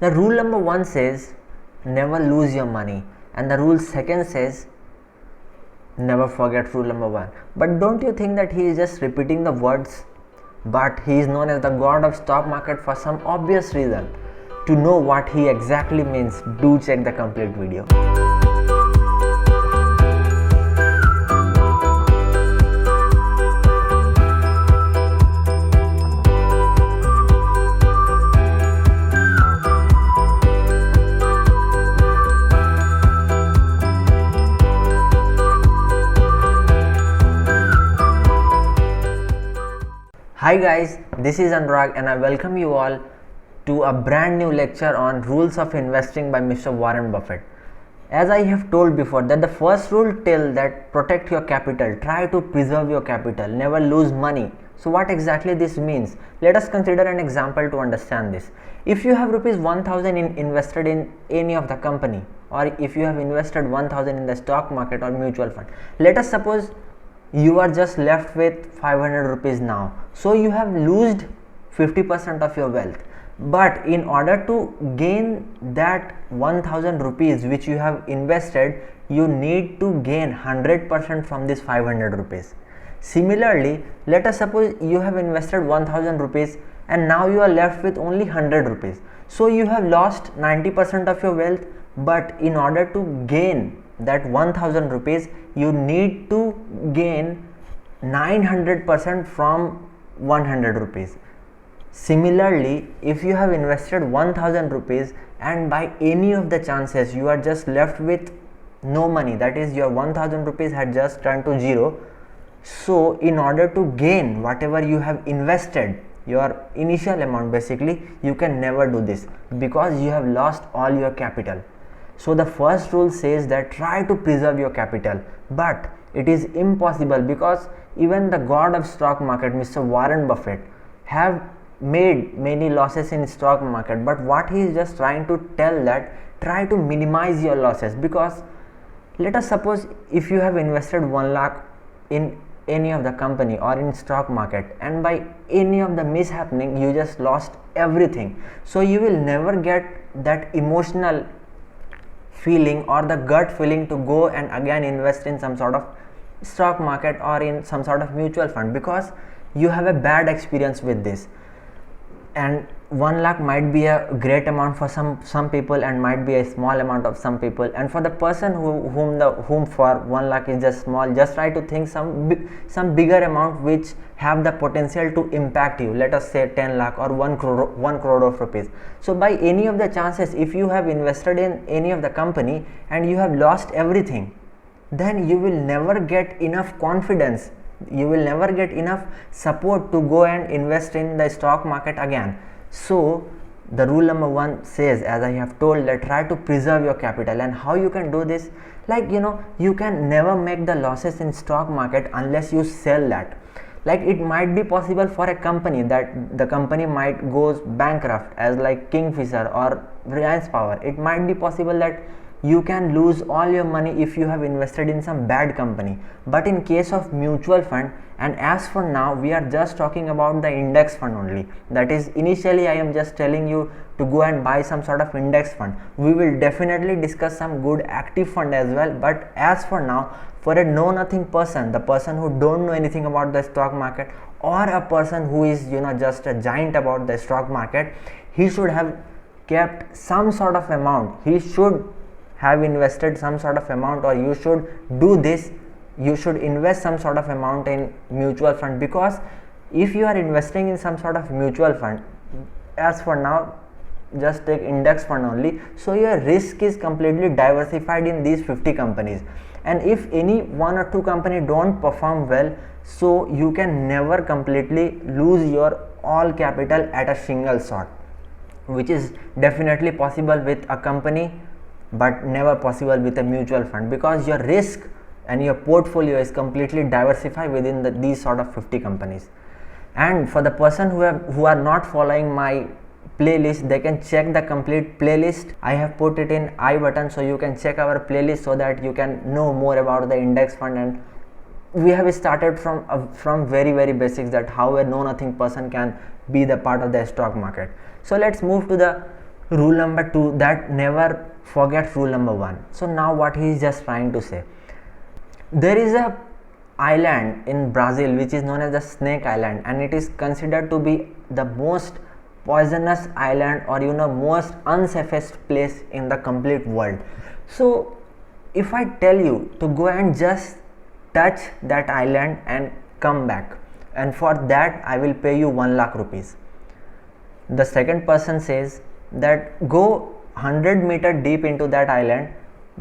The rule number 1 says never lose your money, and the rule second says never forget rule number 1. But don't you think that he is just repeating the words? But he is known as the god of stock market for some obvious reason. To know what he exactly means, do check the complete video. Hi guys, this is Anurag and I welcome you all to a brand new lecture on rules of investing by Mr. Warren Buffett. As I have told before that the first rule tells that protect your capital, try to preserve your capital, never lose money. So what exactly this means? Let us consider an example to understand this. If you have rupees 1000 invested in any of the company, or if you have invested 1000 in the stock market or mutual fund, let us suppose you are just left with 500 rupees now, so you have lost 50% of your wealth. But in order to gain that 1000 rupees which you have invested, you need to gain 100% from this 500 rupees. Similarly, let us suppose you have invested 1000 rupees and now you are left with only 100 rupees, so you have lost 90% of your wealth. But in order to gain that 1000 rupees, you need to gain 900% from 100 rupees. Similarly, if you have invested 1000 rupees and by any of the chances you are just left with no money, that is your 1000 rupees had just turned to zero, so in order to gain whatever you have invested, your initial amount, basically you can never do this because you have lost all your capital. So the first rule says that try to preserve your capital, but it is impossible because even the god of stock market, Mr. Warren Buffett, have made many losses in stock market. But what he is just trying to tell that try to minimize your losses, because let us suppose if you have invested 1 lakh in any of the company or in stock market and by any of the mishappening you just lost everything, so you will never get that emotional feeling or the gut feeling to go and again invest in some sort of stock market or in some sort of mutual fund, because you have a bad experience with this. And 1 lakh might be a great amount for some people and might be a small amount of some people, and for the person whom for 1 lakh is just small, just try to think some bigger amount which have the potential to impact you. Let us say 10 lakh or 1 crore of rupees. So by any of the chances, if you have invested in any of the company and you have lost everything, then you will never get enough confidence, you will never get enough support to go and invest in the stock market again. So the rule number 1 says, as I have told, that try to preserve your capital. And how you can do this? Like, you can never make the losses in stock market unless you sell that. Like, it might be possible for a company that the company might goes bankrupt, as like Kingfisher or Reliance Power. It might be possible that you can lose all your money if you have invested in some bad company. But in case of mutual fund, and as for now we are just talking about the index fund only, that is initially I am just telling you to go and buy some sort of index fund. We will definitely discuss some good active fund as well, but as for now, for a know nothing person, the person who don't know anything about the stock market, or a person who is just a giant about the stock market, he should have kept some sort of amount, he should have invested some sort of amount, or you should do this, you should invest some sort of amount in mutual fund. Because if you are investing in some sort of mutual fund, as for now just take index fund only, so your risk is completely diversified in these 50 companies, and if any 1 or 2 company don't perform well, so you can never completely lose your all capital at a single shot, which is definitely possible with a company but never possible with a mutual fund, because your risk and your portfolio is completely diversified within these sort of 50 companies. And for the person who are not following my playlist, they can check the complete playlist. I have put it in I button, so you can check our playlist so that you can know more about the index fund. And we have started from very basics, that how a know nothing person can be the part of the stock market. So let's move to the rule number 2, that never forget rule number 1. So now what he is just trying to say, there is a island in Brazil which is known as the Snake Island, and it is considered to be the most poisonous island, or most unsafest place in the complete world. So if I tell you to go and just touch that island and come back, and for that I will pay you 1 lakh rupees. The second person says that go 100-meter deep into that island,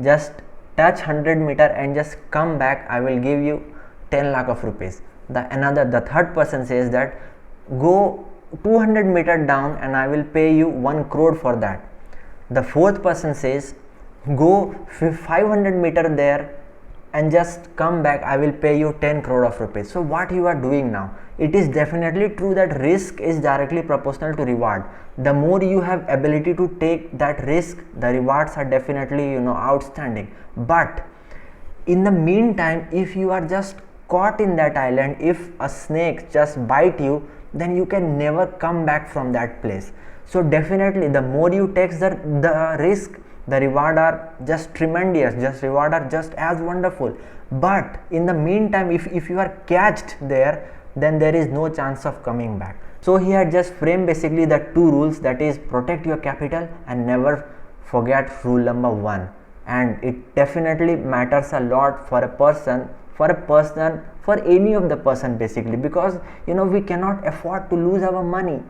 just touch 100-meter and just come back, I will give you 10 lakh of rupees. The third person says that go 200-meter down and I will pay you 1 crore for that. The fourth person says go 500-meter there and just come back, I will pay you 10 crore of rupees. So what you are doing now, it is definitely true that risk is directly proportional to reward. The more you have ability to take that risk, the rewards are definitely outstanding. But in the meantime, if you are just caught in that island, if a snake just bite you, then you can never come back from that place. So definitely the more you take the risk, the reward are just tremendous, just reward are just as wonderful. But in the meantime, if you are catched there, then there is no chance of coming back. So he had just framed basically the 2 rules, that is protect your capital and never forget rule number 1. And it definitely matters a lot for any of the person basically, because we cannot afford to lose our money.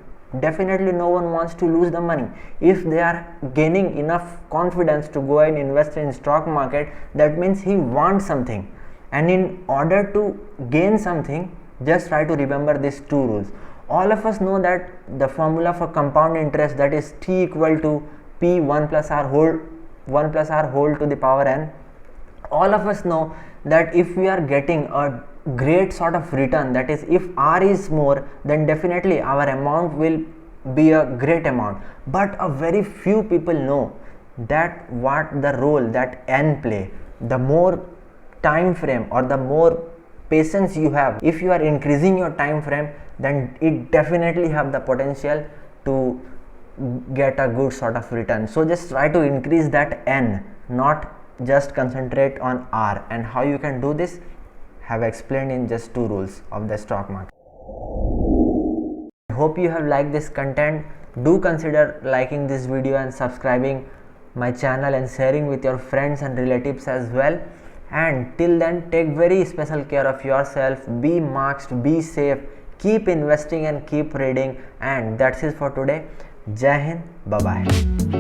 Definitely no one wants to lose the money. If they are gaining enough confidence to go and invest in stock market, that means he wants something, and in order to gain something, just try to remember these 2 rules. All of us know that the formula for compound interest, that is T equal to P 1 plus R whole to the power n. All of us know that if we are getting a great sort of return, that is if R is more, then definitely our amount will be a great amount. But a very few people know that what the role that n play. The more time frame or the more patience you have, if you are increasing your time frame, then it definitely have the potential to get a good sort of return. So just try to increase that n, not just concentrate on R. And how you can do this, have explained in just 2 rules of the stock market. I hope you have liked this content. Do consider liking this video and subscribing my channel and sharing with your friends and relatives as well. And till then, take very special care of yourself, be masked, be safe, keep investing and keep reading. And that's it for today. Jai Hind, bye bye.